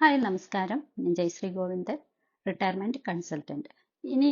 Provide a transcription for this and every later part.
Hi നമസ്കാരം. ഞാൻ Jayashree Govindan, retirement consultant. ഇനി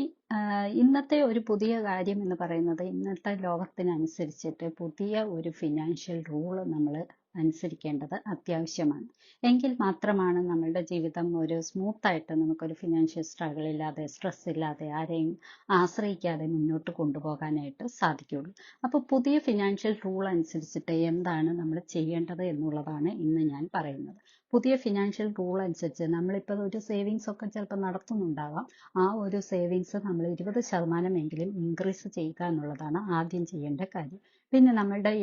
ഇന്നത്തെ ഒരു പുതിയ കാര്യം എന്ന് പറയുന്നത് ഇന്നത്തെ ലോകത്തിനനുസരിച്ചിട്ട് പുതിയ ഒരു ഫിനാൻഷ്യൽ റൂൾ നമ്മൾ അനുസരിക്കേണ്ടത് അത്യാവശ്യമാണ്. എങ്കിൽ മാത്രമാണ് നമ്മളുടെ ജീവിതം ഒരു സ്മൂത്തായിട്ട് നമുക്കൊരു ഫിനാൻഷ്യൽ സ്ട്രഗിൾ ഇല്ലാതെ സ്ട്രെസ് ഇല്ലാതെ ആരെയും ആശ്രയിക്കാതെ മുന്നോട്ട് കൊണ്ടുപോകാനായിട്ട് സാധിക്കുകയുള്ളൂ. അപ്പോൾ പുതിയ ഫിനാൻഷ്യൽ റൂൾ അനുസരിച്ചിട്ട് എന്താണ് നമ്മൾ ചെയ്യേണ്ടത് എന്നുള്ളതാണ് ഇന്ന് ഞാൻ പറയുന്നത്. പുതിയ ഫിനാൻഷ്യൽ റൂൾ അനുസരിച്ച് നമ്മളിപ്പോൾ ഒരു സേവിങ്സ് ഒക്കെ ചിലപ്പോൾ നടത്തുന്നുണ്ടാവാം. ആ ഒരു സേവിങ്സ് നമ്മൾ 20% എങ്കിലും ഇൻക്രീസ് ചെയ്യുക എന്നുള്ളതാണ് ആദ്യം ചെയ്യേണ്ട കാര്യം. പിന്നെ നമ്മളുടെ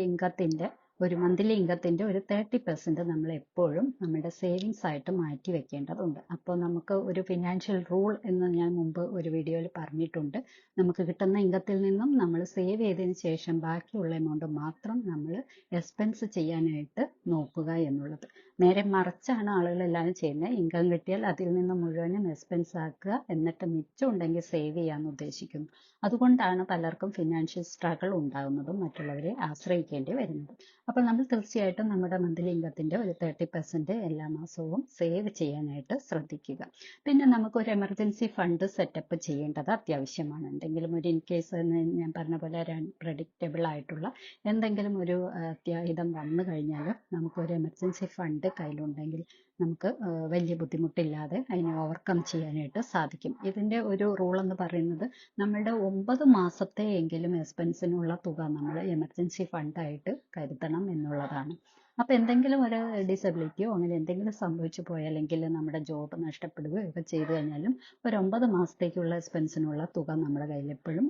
ഒരു മന്ത്ലി ഇൻകത്തിൻ്റെ ഒരു 30% നമ്മൾ എപ്പോഴും നമ്മുടെ സേവിങ്സ് ആയിട്ട് മാറ്റി വെക്കേണ്ടതുണ്ട്. അപ്പോൾ നമുക്ക് ഒരു ഫിനാൻഷ്യൽ റൂൾ എന്ന് ഞാൻ മുമ്പ് ഒരു വീഡിയോയിൽ പറഞ്ഞിട്ടുണ്ട്. നമുക്ക് കിട്ടുന്ന ഇൻകത്തിൽ നിന്നും നമ്മൾ സേവ് ചെയ്തതിന് ശേഷം ബാക്കിയുള്ള എമൗണ്ട് മാത്രം നമ്മൾ എക്സ്പെൻസ് ചെയ്യാനായിട്ട് നോക്കുക എന്നുള്ളത്. നേരെ മറിച്ചാണ് ആളുകളെല്ലാം ചെയ്യുന്നത്. ഇൻകം കിട്ടിയാൽ അതിൽ നിന്ന് മുഴുവനും എക്സ്പെൻസ് ആക്കുക, എന്നിട്ട് മിച്ചം ഉണ്ടെങ്കിൽ സേവ് ചെയ്യാമെന്ന് ഉദ്ദേശിക്കുന്നു. അതുകൊണ്ടാണ് പലർക്കും ഫിനാൻഷ്യൽ സ്ട്രഗിൾ ഉണ്ടാകുന്നതും മറ്റുള്ളവരെ ആശ്രയിക്കേണ്ടി വരുന്നത്. അപ്പോൾ നമ്മൾ തീർച്ചയായിട്ടും നമ്മുടെ മന്ത്ലി ഇൻകത്തിൻ്റെ ഒരു 30% എല്ലാ മാസവും സേവ് ചെയ്യാനായിട്ട് ശ്രദ്ധിക്കുക. പിന്നെ നമുക്കൊരു എമർജൻസി ഫണ്ട് സെറ്റപ്പ് ചെയ്യേണ്ടത് അത്യാവശ്യമാണ്. എന്തെങ്കിലും ഒരു ഇൻ കേസ് ഞാൻ പറഞ്ഞ പോലെ പ്രഡിക്റ്റബിൾ ആയിട്ടുള്ള എന്തെങ്കിലും ഒരു അത്യാഹിതം വന്നു കഴിഞ്ഞാൽ നമുക്കൊരു എമർജൻസി ഫണ്ട് കയ്യിലുണ്ടെങ്കിൽ നമുക്ക് വലിയ ബുദ്ധിമുട്ടില്ലാതെ അതിനെ ഓവർകം ചെയ്യാനായിട്ട് സാധിക്കും. ഇതിൻ്റെ ഒരു റൂൾ എന്ന് പറയുന്നത് നമ്മളുടെ 9 മാസത്തെ എങ്കിലും എക്സ്പെൻസിനുള്ള തുക നമ്മൾ എമർജൻസി ഫണ്ടായിട്ട് കരുതണം എന്നുള്ളതാണ്. അപ്പോൾ എന്തെങ്കിലും ഒരു ഡിസബിലിറ്റിയോ അങ്ങനെ എന്തെങ്കിലും സംഭവിച്ചു പോയാൽ, അല്ലെങ്കിൽ നമ്മുടെ ജോബ് നഷ്ടപ്പെടുകയോ ഒക്കെ ചെയ്തു കഴിഞ്ഞാലും ഒരു 9 മാസത്തേക്കുള്ള എക്സ്പെൻസിനുള്ള തുക നമ്മുടെ കയ്യിൽ എപ്പോഴും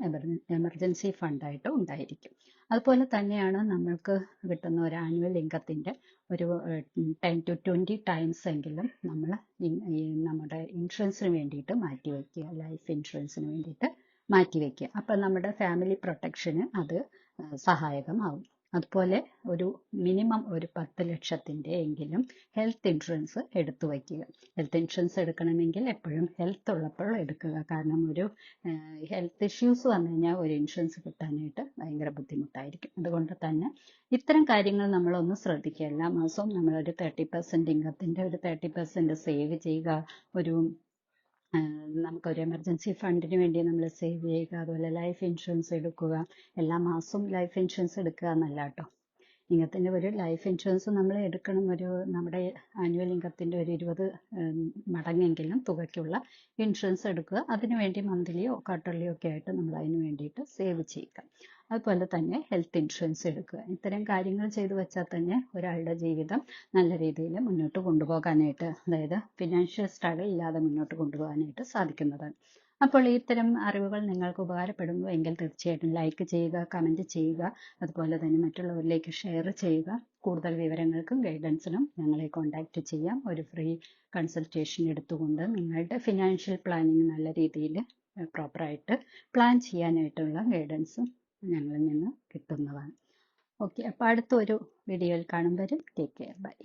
എമർജൻസി ഫണ്ടായിട്ട് ഉണ്ടായിരിക്കും. അതുപോലെ തന്നെയാണ് നമ്മൾക്ക് കിട്ടുന്ന ഒരു ആനുവൽ ഇൻകത്തിൻ്റെ ഒരു 10 to 20 ടൈംസ് എങ്കിലും നമ്മൾ നമ്മുടെ ഇൻഷുറൻസിന് വേണ്ടിയിട്ട് മാറ്റി വയ്ക്കുക, ലൈഫ് ഇൻഷുറൻസിന് വേണ്ടിയിട്ട് മാറ്റി വയ്ക്കുക. അപ്പം നമ്മുടെ ഫാമിലി പ്രൊട്ടക്ഷന് അത് സഹായകമാവും. അതുപോലെ ഒരു മിനിമം ഒരു 10 ലക്ഷത്തിൻ്റെ എങ്കിലും ഹെൽത്ത് ഇൻഷുറൻസ് എടുത്തു വയ്ക്കുക. ഹെൽത്ത് ഇൻഷുറൻസ് എടുക്കണമെങ്കിൽ എപ്പോഴും ഹെൽത്ത് ഉള്ളപ്പോൾ എടുക്കുക. കാരണം ഒരു ഹെൽത്ത് ഇഷ്യൂസ് വന്നു കഴിഞ്ഞാൽ ഒരു ഇൻഷുറൻസ് കിട്ടാനായിട്ട് ഭയങ്കര ബുദ്ധിമുട്ടായിരിക്കും. അതുകൊണ്ട് തന്നെ ഇത്തരം കാര്യങ്ങൾ നമ്മളൊന്ന് ശ്രദ്ധിക്കുക. എല്ലാ മാസവും നമ്മളൊരു 30% ഇൻകത്തിൻ്റെ ഒരു 30% സേവ് ചെയ്യുക. നമുക്കൊരു എമർജൻസി ഫണ്ടിന് വേണ്ടി നമ്മൾ സേവ് ചെയ്യുക. അതുപോലെ ലൈഫ് ഇൻഷുറൻസ് എടുക്കുക. എല്ലാ മാസവും ലൈഫ് ഇൻഷുറൻസ് എടുക്കുക എന്നല്ല കേട്ടോ. ഇൻകത്തിൻ്റെ ഒരു ലൈഫ് ഇൻഷുറൻസ് നമ്മൾ എടുക്കണം. നമ്മുടെ ആനുവൽ ഇൻകത്തിൻ്റെ ഒരു 20 മടങ്ങെങ്കിലും തുകയ്ക്കുള്ള ഇൻഷുറൻസ് എടുക്കുക. അതിനുവേണ്ടി മന്ത്ലിയോ ക്വാർട്ടർലിയോ ഒക്കെ ആയിട്ട് നമ്മൾ അതിന് വേണ്ടിയിട്ട് സേവ് ചെയ്യുക. അതുപോലെ തന്നെ ഹെൽത്ത് ഇൻഷുറൻസ് എടുക്കുക. ഇത്തരം കാര്യങ്ങൾ ചെയ്തു വെച്ചാൽ തന്നെ ഒരാളുടെ ജീവിതം നല്ല രീതിയിൽ മുന്നോട്ട് കൊണ്ടുപോകാനായിട്ട്, അതായത് ഫിനാൻഷ്യൽ സ്ട്രഗിൾ ഇല്ലാതെ മുന്നോട്ട് കൊണ്ടുപോകാനായിട്ട് സാധിക്കുന്നതാണ്. അപ്പോൾ ഇത്തരം അറിവുകൾ നിങ്ങൾക്ക് ഉപകാരപ്പെടുന്നു എങ്കിൽ തീർച്ചയായിട്ടും ലൈക്ക് ചെയ്യുക, കമൻറ്റ് ചെയ്യുക. അതുപോലെ തന്നെ മറ്റുള്ളവരിലേക്ക് ഷെയർ ചെയ്യുക. കൂടുതൽ വിവരങ്ങൾക്കും ഗൈഡൻസിനും ഞങ്ങളെ കോൺടാക്റ്റ് ചെയ്യാം. ഒരു ഫ്രീ കൺസൾട്ടേഷൻ എടുത്തുകൊണ്ട് നിങ്ങളുടെ ഫിനാൻഷ്യൽ പ്ലാനിങ് നല്ല രീതിയിൽ പ്രോപ്പറായിട്ട് പ്ലാൻ ചെയ്യാനായിട്ടുള്ള ഗൈഡൻസും ഞങ്ങളിൽ നിന്ന് കിട്ടുന്നതാണ്. ഓക്കെ, അപ്പോൾ അടുത്തൊരു വീഡിയോയിൽ കാണും വരെ ടേക്ക് കെയർ. ബൈ.